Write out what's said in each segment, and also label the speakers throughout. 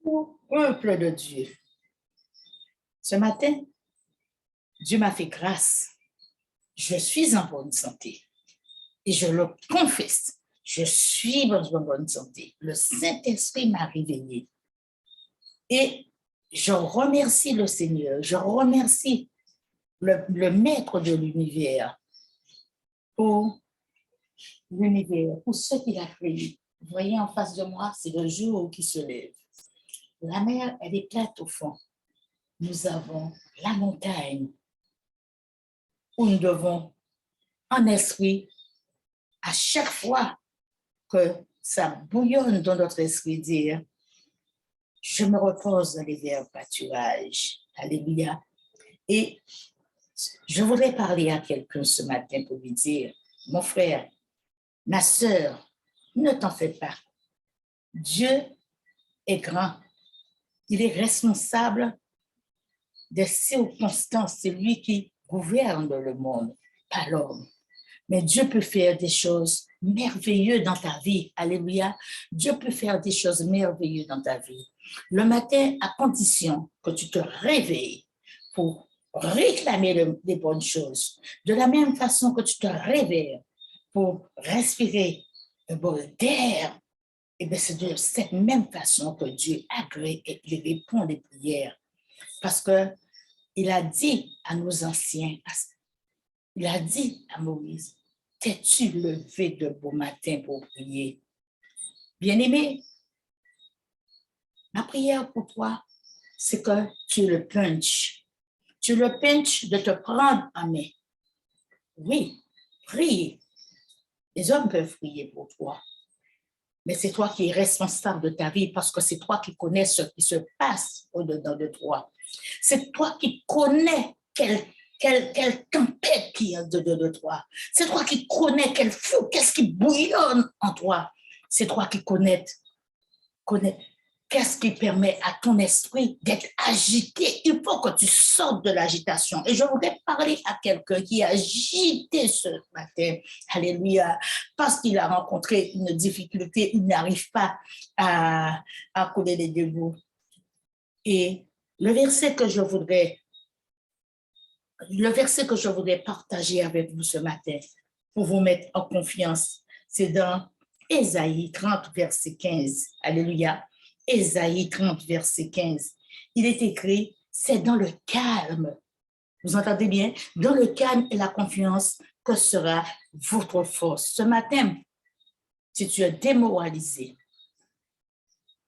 Speaker 1: Ô peuple de Dieu, ce matin, Dieu m'a fait grâce. Je suis en bonne santé. Et je le confesse, je suis en bonne santé. Le Saint-Esprit m'a réveillé. Et je remercie le Seigneur, je remercie le Maître de l'univers pour l'univers, pour ce qu'il a créé. Vous voyez en face de moi, c'est le jour qui se lève. La mer, elle éclate au fond. Nous avons la montagne où nous devons, en esprit, à chaque fois que ça bouillonne dans notre esprit, dire « Je me repose dans les verts pâturages. » Alléluia. Et je voudrais parler à quelqu'un ce matin pour lui dire « Mon frère, ma sœur, ne t'en fais pas. Dieu est grand. Il est responsable des circonstances. C'est lui qui gouverne le monde, pas l'homme. Mais Dieu peut faire des choses merveilleuses dans ta vie. Alléluia. Dieu peut faire des choses merveilleuses dans ta vie. Le matin, à condition que tu te réveilles pour réclamer des bonnes choses. De la même façon que tu te réveilles pour respirer un bol d'air, et bien c'est de cette même façon que Dieu agrée et il répond des prières. Parce qu'il a dit à nos anciens, il a dit à Moïse, t'es-tu levé de beau matin pour prier? Bien-aimé, ma prière pour toi, c'est que tu le punches. Tu le punches de te prendre en main. Oui, prie. Les hommes peuvent prier pour toi. Mais c'est toi qui es responsable de ta vie parce que c'est toi qui connais ce qui se passe au-dedans de toi. C'est toi qui connais quelle tempête qui est au-dedans de toi. C'est toi qui connais quel feu, qu'est-ce qui bouillonne en toi. C'est toi qui connais qu'est-ce qui permet à ton esprit d'être agité. Il faut que tu sortes de l'agitation. Et je voudrais parler à quelqu'un qui est agité ce matin. Alléluia. Parce qu'il a rencontré une difficulté, il n'arrive pas à couler les deux bouts. Et le verset que je voudrais partager avec vous ce matin, pour vous mettre en confiance, c'est dans Ésaïe 30, verset 15. Alléluia. Ésaïe 30, verset 15. Il est écrit, c'est dans le calme, vous entendez bien, dans le calme et la confiance que sera votre force. Ce matin, si tu es démoralisé,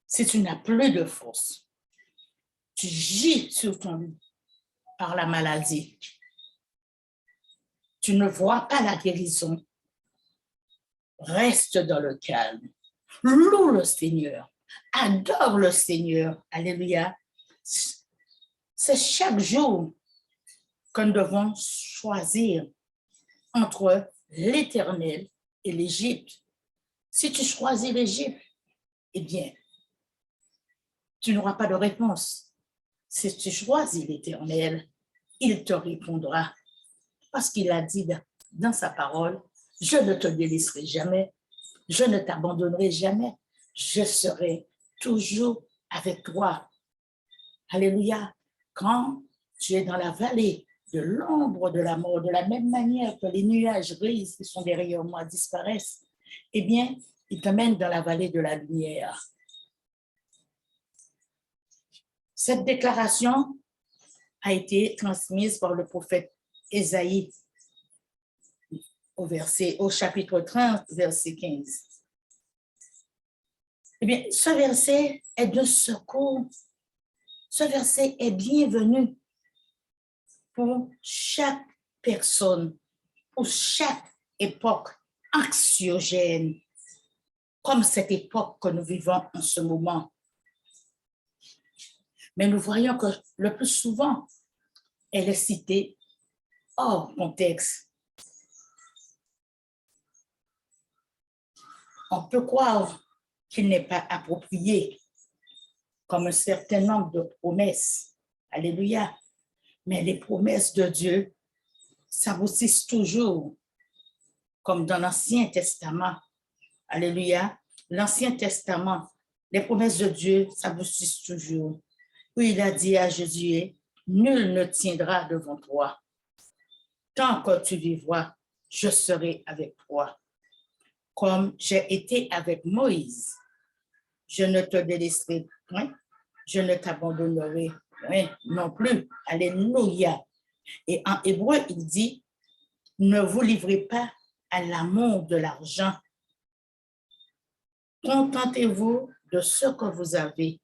Speaker 1: si tu n'as plus de force, tu gis sur ton lit par la maladie, tu ne vois pas la guérison, reste dans le calme, loue le Seigneur, adore le Seigneur, alléluia. C'est chaque jour que nous devons choisir entre l'Éternel et l'Égypte. Si tu choisis l'Égypte, eh bien, tu n'auras pas de réponse. Si tu choisis l'Éternel, il te répondra. Parce qu'il a dit dans sa parole, je ne te délaisserai jamais, je ne t'abandonnerai jamais, je serai toujours avec toi. Alléluia. Quand tu es dans la vallée de l'ombre de la mort, de la même manière que les nuages gris qui sont derrière moi disparaissent, eh bien, il te mène dans la vallée de la lumière. Cette déclaration a été transmise par le prophète Ésaïe au chapitre 30, verset 15. Eh bien, ce verset est de secours. Ce verset est bienvenu pour chaque personne, pour chaque époque anxiogène, comme cette époque que nous vivons en ce moment. Mais nous voyons que le plus souvent, elle est citée hors contexte. On peut croire qu'il n'est pas approprié, comme un certain nombre de promesses. Alléluia. Mais les promesses de Dieu s'aboutissent toujours, comme dans l'Ancien Testament. Alléluia. L'Ancien Testament, Les promesses de Dieu s'aboutissent toujours. Où il a dit à Josué, nul ne tiendra devant toi. Tant que tu vivras, je serai avec toi. Comme j'ai été avec Moïse, je ne te délaisserai point, je ne t'abandonnerai point non plus. Alléluia. Et en hébreu, il dit, ne vous livrez pas à l'amour de l'argent. Contentez-vous de ce que vous avez.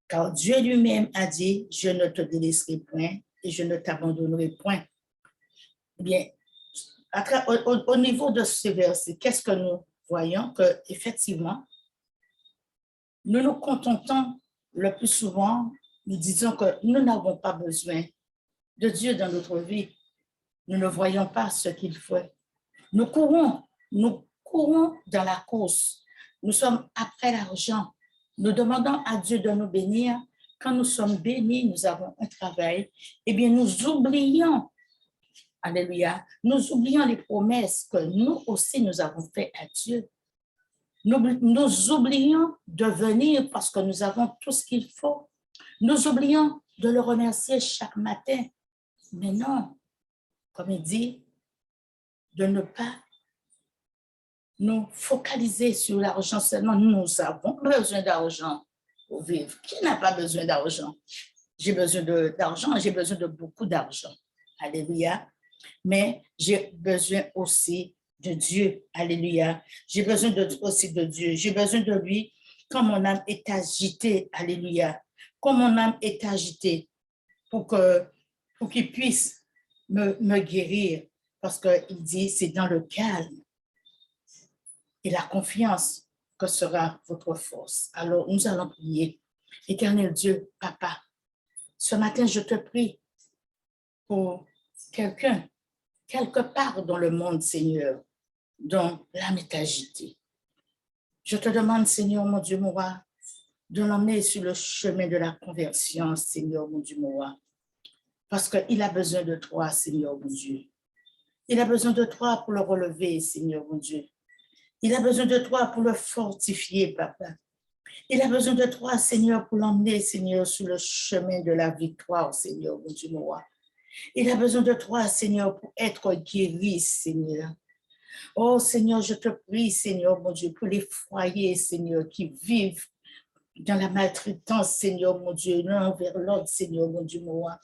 Speaker 1: Car Dieu lui-même a dit, je ne te délaisserai point et je ne t'abandonnerai point. Eh bien, au niveau de ce verset, qu'est-ce que nous voyons? Qu'effectivement, nous nous contentons le plus souvent, nous disons que nous n'avons pas besoin de Dieu dans notre vie. Nous ne voyons pas ce qu'il fait. Nous courons dans la course. Nous sommes après l'argent. Nous demandons à Dieu de nous bénir. Quand nous sommes bénis, nous avons un travail. Eh bien, nous oublions, alléluia, nous oublions les promesses que nous aussi nous avons faites à Dieu. Nous oublions de venir parce que nous avons tout ce qu'il faut. Nous oublions de le remercier chaque matin. Mais non, comme il dit, de ne pas nous focaliser sur l'argent seulement. Nous avons besoin d'argent pour vivre. Qui n'a pas besoin d'argent? J'ai besoin d'argent, j'ai besoin de beaucoup d'argent. Alléluia. Mais j'ai besoin aussi de Dieu. Alléluia. J'ai besoin aussi de Dieu. J'ai besoin de lui quand mon âme est agitée. Alléluia. Quand mon âme est agitée pour qu'il puisse me guérir. Parce qu'il dit, c'est dans le calme et la confiance que sera votre force. Alors, nous allons prier. Éternel Dieu, Papa, ce matin, je te prie pour quelqu'un, quelque part dans le monde, Seigneur, dont l'âme est agitée. Je te demande, Seigneur, mon Dieu, mon roi, de l'emmener sur le chemin de la conversion, Seigneur, mon Dieu, mon roi. Parce qu'il a besoin de toi, Seigneur, mon Dieu. Il a besoin de toi pour le relever, Seigneur, mon Dieu. Il a besoin de toi pour le fortifier, Papa. Il a besoin de toi, Seigneur, pour l'emmener, Seigneur, sur le chemin de la victoire, Seigneur, mon Dieu, mon roi. Il a besoin de toi, Seigneur, pour être guéri, Seigneur. Oh, Seigneur, je te prie, Seigneur, mon Dieu, pour les foyers, Seigneur, qui vivent dans la maltraitance, Seigneur, mon Dieu, l'un vers l'autre, Seigneur, mon Dieu, mon roi.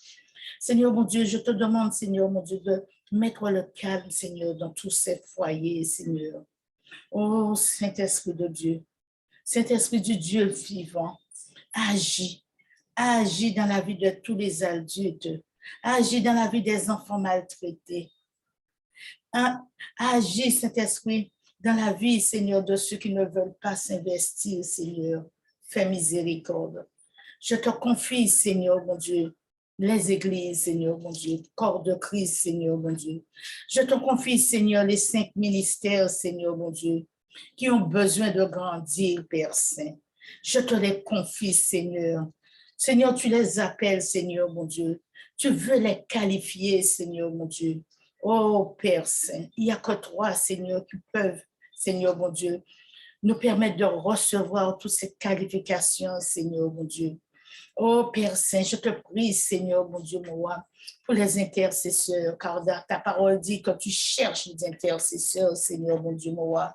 Speaker 1: Seigneur, mon Dieu, je te demande, Seigneur, mon Dieu, de mettre le calme, Seigneur, dans tous ces foyers, Seigneur. Oh, Saint-Esprit de Dieu, Saint-Esprit du Dieu vivant, agis dans la vie de tous les adultes, agis dans la vie des enfants maltraités. Agis, Saint-Esprit, dans la vie, Seigneur, de ceux qui ne veulent pas s'investir, Seigneur. Fais miséricorde. Je te confie, Seigneur, mon Dieu, les églises, Seigneur, mon Dieu, corps de Christ, Seigneur, mon Dieu. Je te confie, Seigneur, les 5 ministères, Seigneur, mon Dieu, qui ont besoin de grandir, Père Saint. Je te les confie, Seigneur. Seigneur, tu les appelles, Seigneur, mon Dieu. Tu veux les qualifier, Seigneur, mon Dieu. Oh, Père Saint, il n'y a que toi, Seigneur, qui peuvent, Seigneur, mon Dieu, nous permettre de recevoir toutes ces qualifications, Seigneur, mon Dieu. Oh, Père Saint, je te prie, Seigneur, mon Dieu, mon roi, pour les intercesseurs, car ta parole dit que tu cherches les intercesseurs, Seigneur, mon Dieu, mon roi.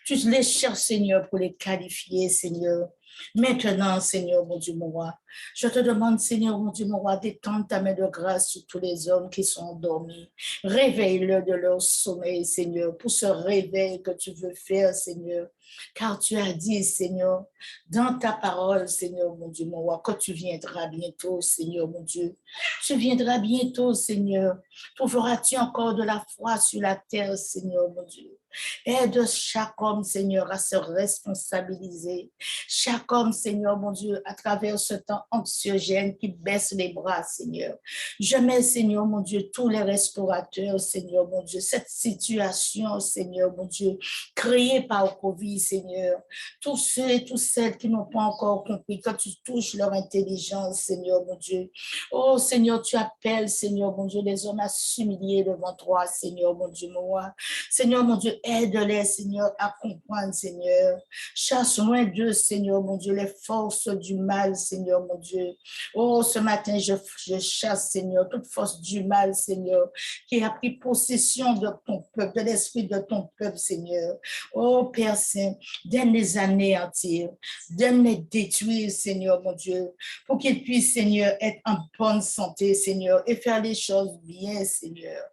Speaker 1: Tu les cherches, Seigneur, pour les qualifier, Seigneur. Maintenant, Seigneur, mon Dieu, mon roi, je te demande, Seigneur, mon Dieu, mon roi, d'étendre ta main de grâce sur tous les hommes qui sont endormis. Réveille-le de leur sommeil, Seigneur, pour ce réveil que tu veux faire, Seigneur. Car tu as dit, Seigneur, dans ta parole, Seigneur, mon Dieu, mon roi, que tu viendras bientôt, Seigneur, mon Dieu. Tu viendras bientôt, Seigneur. Trouveras-tu encore de la foi sur la terre, Seigneur, mon Dieu. Aide chaque homme, Seigneur, à se responsabiliser. Chaque homme, Seigneur, mon Dieu, à travers ce temps anxiogène qui baisse les bras, Seigneur. Je mets, Seigneur, mon Dieu, tous les restaurateurs, Seigneur, mon Dieu, cette situation, Seigneur, mon Dieu, créée par Covid, Seigneur. Tous ceux et toutes celles qui n'ont pas encore compris que tu touches leur intelligence, Seigneur, mon Dieu. Oh, Seigneur, tu appelles, Seigneur, mon Dieu, les hommes à s'humilier devant toi, Seigneur, mon Dieu, mon roi. Seigneur, mon Dieu, aide-les, Seigneur, à comprendre, Seigneur. Chasse loin d'eux, Seigneur, mon Dieu, les forces du mal, Seigneur, mon Dieu. Oh, ce matin, je chasse, Seigneur, toute force du mal, Seigneur, qui a pris possession de ton peuple, de l'esprit de ton peuple, Seigneur. Oh, Père Saint, donne les anéantir, donne les détruire, Seigneur, mon Dieu, pour qu'ils puissent, Seigneur, être en bonne santé, Seigneur, et faire les choses bien, Seigneur.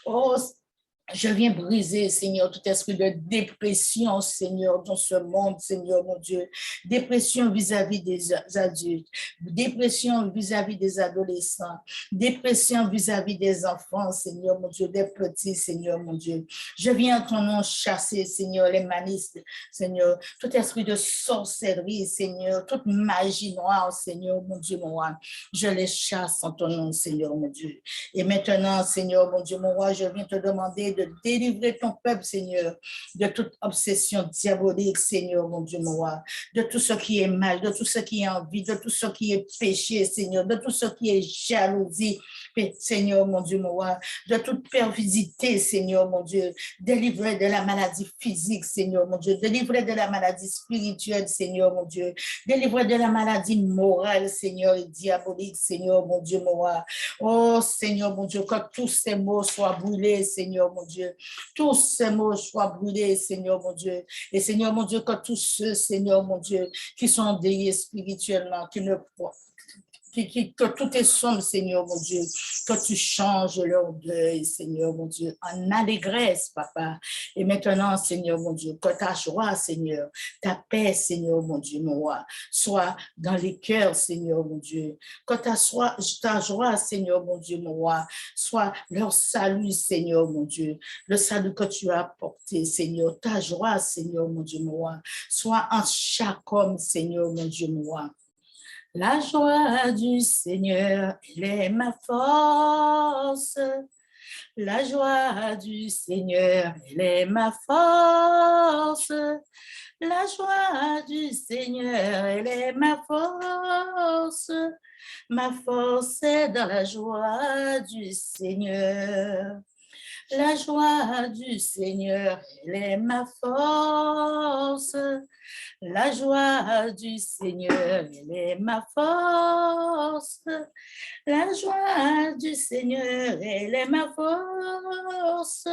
Speaker 1: Oh, je viens briser, Seigneur, tout esprit de dépression, Seigneur, dans ce monde, Seigneur, mon Dieu. Dépression vis-à-vis des adultes, dépression vis-à-vis des adolescents, dépression vis-à-vis des enfants, Seigneur, mon Dieu, des petits, Seigneur, mon Dieu. Je viens en ton nom chasser, Seigneur, les malices, Seigneur, tout esprit de sorcellerie, Seigneur, toute magie noire, Seigneur, mon Dieu, mon roi. Je les chasse en ton nom, Seigneur, mon Dieu. Et maintenant, Seigneur, mon Dieu, mon roi, je viens te demander de délivrer ton peuple, Seigneur, de toute obsession diabolique, Seigneur, mon Dieu, mon roi, de tout ce qui est mal, de tout ce qui est envie, de tout ce qui est péché, Seigneur, de tout ce qui est jalousie, Seigneur, mon Dieu, mon roi, de toute perversité, Seigneur, mon Dieu, délivrer de la maladie physique, Seigneur, mon Dieu, délivrer de la maladie spirituelle, Seigneur, mon Dieu, délivrer de la maladie morale, Seigneur, et diabolique, Seigneur, mon Dieu, mon roi. Oh, Seigneur, mon Dieu, que tous ces mots soient brûlés, Seigneur, mon Dieu. Tous ces mots soient brûlés, Seigneur, mon Dieu. Et Seigneur, mon Dieu, que tous ceux, Seigneur, mon Dieu, qui sont endeuillés spirituellement, qui ne que tout est sombre, Seigneur, mon Dieu, que tu changes leur deuil, Seigneur, mon Dieu, en allégresse, Papa. Et maintenant, Seigneur, mon Dieu, que ta joie, Seigneur, ta paix, Seigneur, mon Dieu, mon roi, soit dans les cœurs, Seigneur, mon Dieu. Que ta joie, Seigneur, mon Dieu, mon roi, soit leur salut, Seigneur, mon Dieu. Le salut que tu as apporté, Seigneur. Ta joie, Seigneur, mon Dieu, mon roi, soit en chaque homme, Seigneur, mon Dieu, mon roi. La joie du Seigneur, elle est ma force. La joie du Seigneur, elle est ma force. La joie du Seigneur, elle est ma force. Ma force est dans la joie du Seigneur. La joie du Seigneur, elle est ma force. La joie du Seigneur, elle est ma force. La joie du Seigneur, elle est ma force.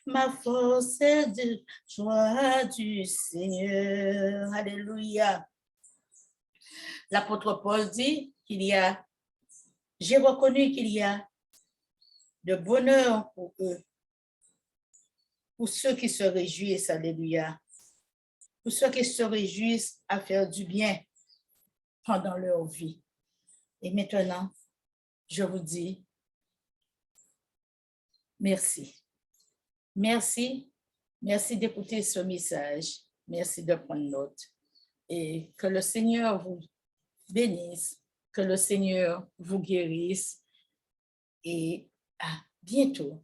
Speaker 1: Ma force est de joie du Seigneur. Alléluia. L'apôtre Paul dit j'ai reconnu qu'il y a de bonheur pour eux, pour ceux qui se réjouissent, alléluia, pour ceux qui se réjouissent à faire du bien pendant leur vie. Et maintenant, je vous dis merci. Merci. Merci d'écouter ce message. Merci de prendre note. Et que le Seigneur vous bénisse, que le Seigneur vous guérisse. Et à bientôt